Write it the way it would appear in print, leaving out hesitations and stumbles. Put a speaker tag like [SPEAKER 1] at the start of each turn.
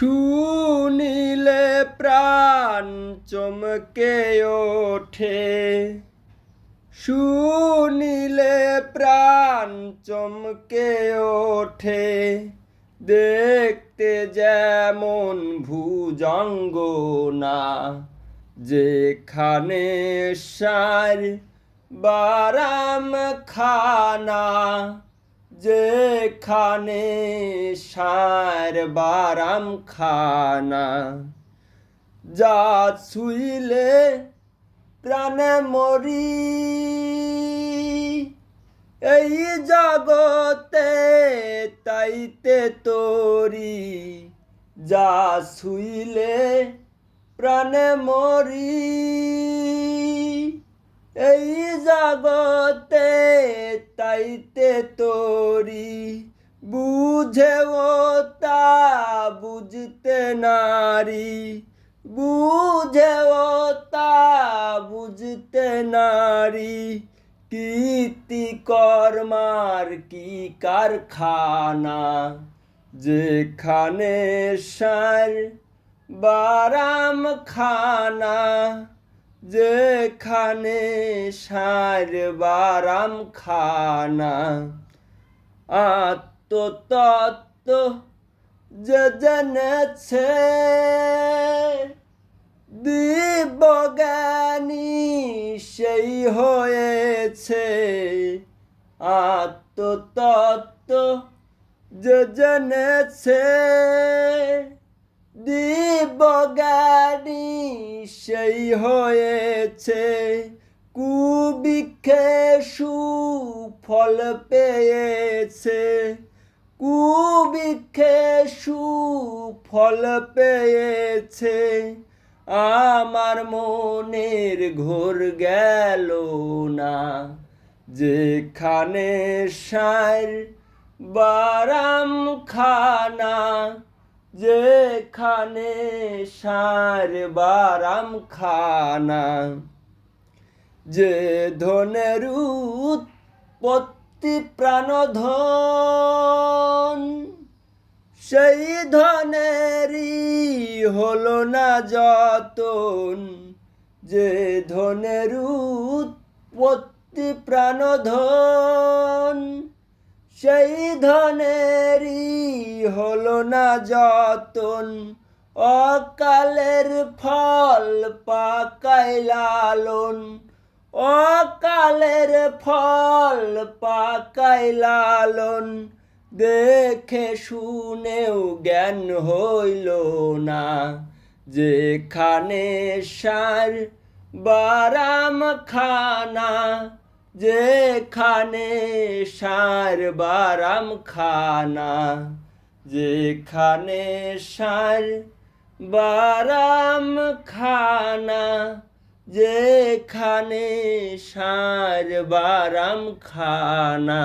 [SPEAKER 1] শুনিলে প্রাণ চমকে ওঠে, শুনিলে প্রাণ চমকে ওঠে। দেখতে যেমন ভুজঙ্গনা, যেখানে সার বারাম খানা, যেখানে সার বারাম খানা। যা ছুইলে প্রাণে মরি, এই জগতে তাইতে তোরি। যা ছুইলে প্রাণে মরি, এই জগতে তাইতে তোরি। বুঝেও তা বুঝতে নারী, বুঝেও তা বুঝতে নারী। কীর্তি কর্মার কি কারখানা, যেখানে সার বারাম খানা, যেখানে সার বারাম খানা। আত্মতত্ত্ব যে জেনেছে, দিব্যজ্ঞানী সেই হয়েছে। আত্মতত্ত্ব যে জেনেছে, দিব্যজ্ঞানী সেই হয়েছে। কুবৃক্ষে সুফল পেয়েছে, কুবৃক্ষে সুফল পেয়েছে। আমার মনের ঘোর গেল না, যেখানে সার বারাম খানা, যেখানে সার বারাম খানা। যে ধনের উৎপত্তি প্রাণধন, সেই ধনেরই হলো না যতন। যে ধনের উৎপত্তি প্রাণধন, সেই ধনেরই হলো না যতন। অকালের ফল পাকায় লালন, অকালের ফল পাকায় লালন। দেখে শুনেও জ্ঞান হইল না, যেখানে সার বারাম খানা, যেখানে সার বারাম খানা, যেখানে সার বারাম খানা, যেখানে সার বারাম খানা।